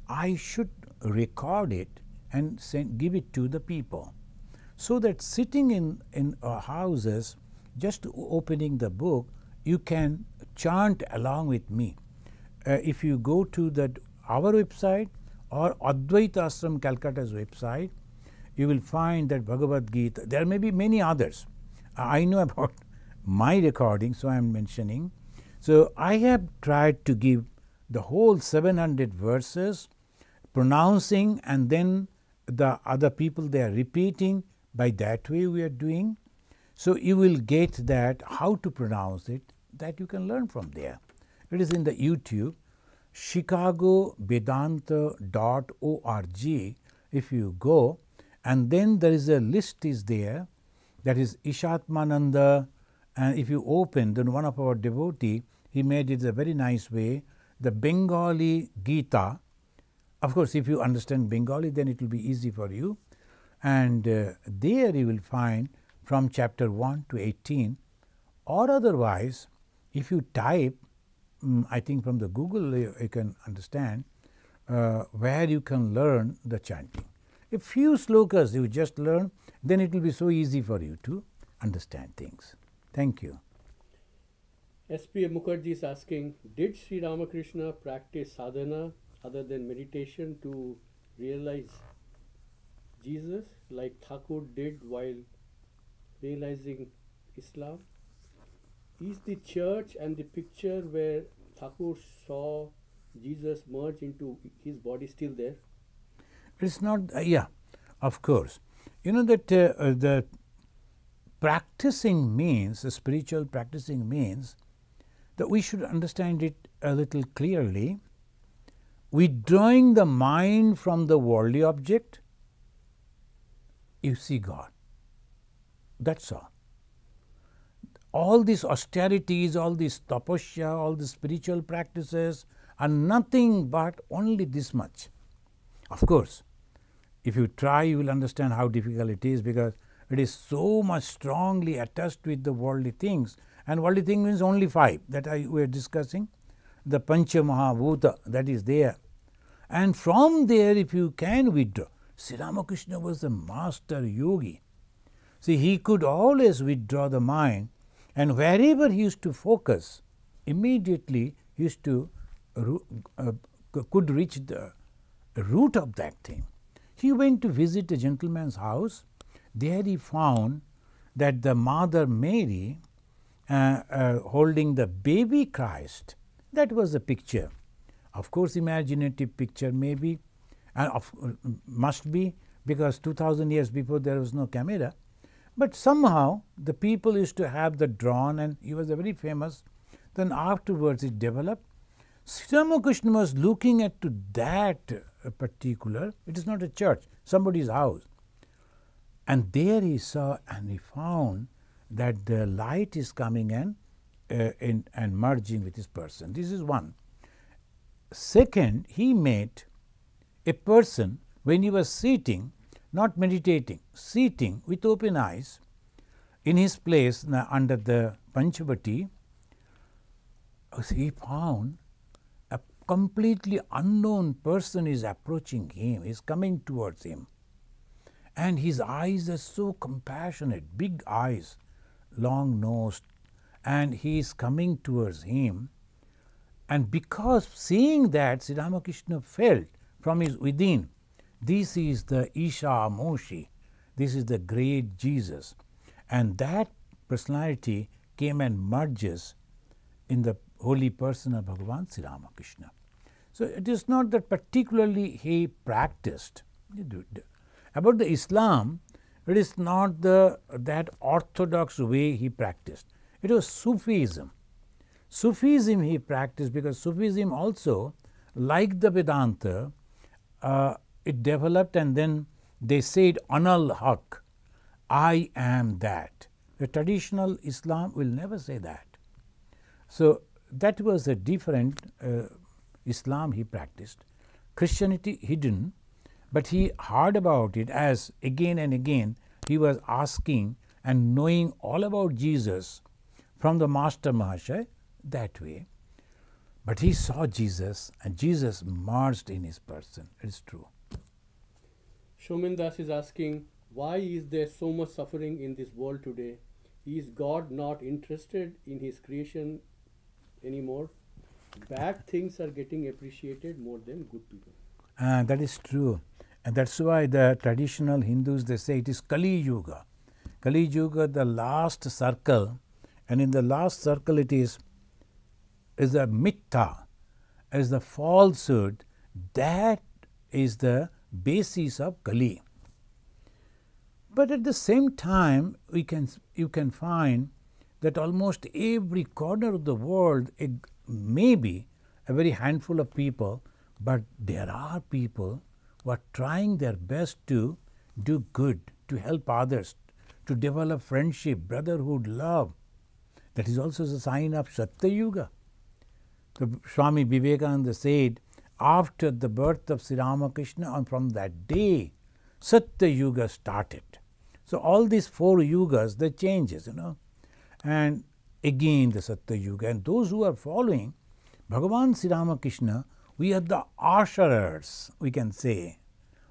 I should record it and give it to the people. So that sitting in our houses, just opening the book, you can chant along with me. If you go to our website or Advaita Ashram Calcutta's website, you will find that Bhagavad Gita. There may be many others. I know about my recording, so I am mentioning. So I have tried to give the whole 700 verses, pronouncing, and then the other people, they are repeating. By that way we are doing. So you will get that how to pronounce it, that you can learn from there. It is in the YouTube, chicagovedanta.org. If you go, and then there is a list is there, that is Ishatmananda, and if you open, then one of our devotee, he made it a very nice way, the Bengali Gita. Of course, if you understand Bengali, then it will be easy for you. And there you will find from chapter 1 to 18, or otherwise, if you type, I think from the Google you can understand where you can learn the chanting. A few slokas you just learn, then it will be so easy for you to understand things. Thank you.
S.P. Mukherjee is asking, did Sri Ramakrishna practice sadhana other than meditation to realize Jesus, like Thakur did while realizing Islam? Is the church and the picture where Thakur saw Jesus merge into his body still there?
It's not, yeah, of course. You know that the practicing means, the spiritual practicing means that we should understand it a little clearly. Withdrawing the mind from the worldly object, you see God. That's all. All these austerities, all these tapasya, all the spiritual practices are nothing but only this much. Of course, if you try, you will understand how difficult it is, because it is so much strongly attached with the worldly things. And worldly thing means only 5 that we are discussing. The Panchama Veda, that is there. And from there, if you can withdraw, Sri Ramakrishna was a master yogi. See, he could always withdraw the mind, and wherever he used to focus, immediately he used to could reach the root of that thing. He went to visit a gentleman's house. There he found that the Mother Mary holding the baby Christ, that was a picture. Of course, imaginative picture maybe, and must be, because 2000 years before there was no camera. But somehow the people used to have the drawn, and he was a very famous. Then afterwards it developed. Sri Ramakrishna was looking at to that particular, it is not a church, somebody's house. And there he saw and he found that the light is coming and merging with this person. This is one. Second, he met a person when he was sitting, not meditating, sitting with open eyes in his place under the Panchavati. He found a completely unknown person is approaching him, is coming towards him. And his eyes are so compassionate, big eyes, long nosed, and he is coming towards him. And because seeing that, Sri Ramakrishna felt from his within, this is the Isha Moshi, this is the great Jesus. And that personality came and merges in the holy person of Bhagavan Sri Ramakrishna. So it is not that particularly he practiced. About the Islam, it is not that orthodox way he practiced. It was Sufism. Sufism he practiced because Sufism also, like the Vedanta, it developed and then they said, Anal Haq, I am that. The traditional Islam will never say that. So that was a different Islam he practiced. Christianity he didn't, but he heard about it as again and again he was asking and knowing all about Jesus from the Master Mahashaya that way. But he saw Jesus and Jesus merged in his person. It is true.
Shomin Das is asking, why is there so much suffering in this world today? Is God not interested in his creation anymore? Bad things are getting appreciated more than good people.
That is true. And that's why the traditional Hindus, they say it is Kali Yuga. Kali Yuga, the last circle, and in the last circle it is a mittha, as the falsehood, that is the basis of Kali. But at the same time, you can find that almost every corner of the world, maybe a very handful of people, but there are people who are trying their best to do good, to help others, to develop friendship, brotherhood, love. That is also a sign of Satya Yuga. The Swami Vivekananda said, after the birth of Sri Ramakrishna, and from that day, Satya Yuga started. So all these 4 yugas, they changes, and again the Satya Yuga. And those who are following Bhagavan Sri Ramakrishna, we are the usherers, we can say.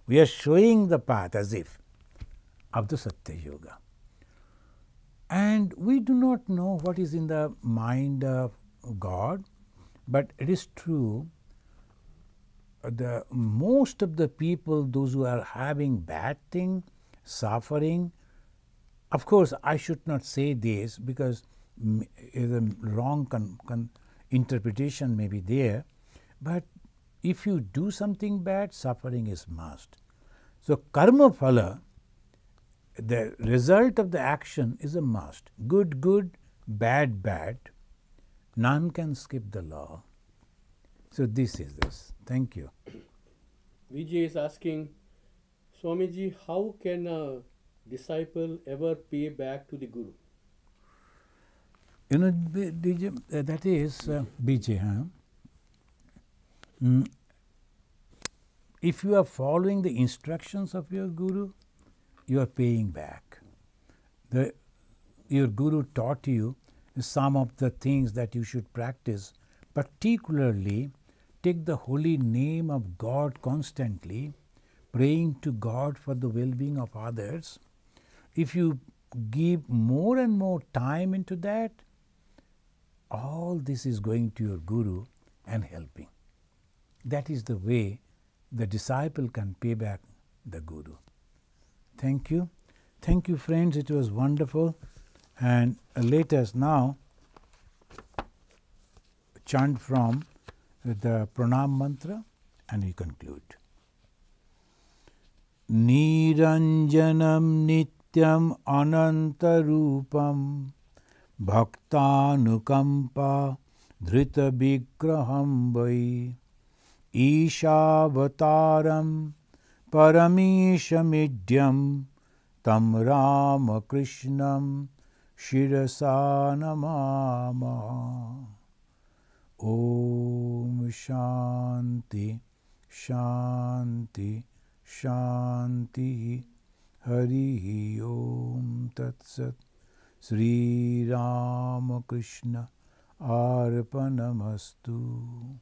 We are showing the path as if of the Satya Yuga. And we do not know what is in the mind of God, but it is true, the most of the people, those who are having bad thing, suffering, of course I should not say this because the wrong interpretation may be there, but if you do something bad, suffering is must. So karma phala, the result of the action is a must. Good, good, bad, bad. None can skip the law. So this is this. Thank you.
Vijay is asking, Swamiji, how can a disciple ever pay back to the Guru?
That is Vijay. If you are following the instructions of your Guru, you are paying back. Your Guru taught you some of the things that you should practice, particularly take the holy name of God constantly, praying to God for the well-being of others. If you give more and more time into that, all this is going to your Guru and helping. That is the way the disciple can pay back the Guru. Thank you. Thank you, friends. It was wonderful. And let us now chant from the Pranam mantra and we conclude. Niranjanam nityam anantarupam bhaktanukampa dhrita vigraham vai Ishavataram paramishamidyam tam Ramakrishnam shirasa namama. Om Shanti Shanti Shanti Hari Om Tat Sat Sri Ramakrishna Arpanamastu.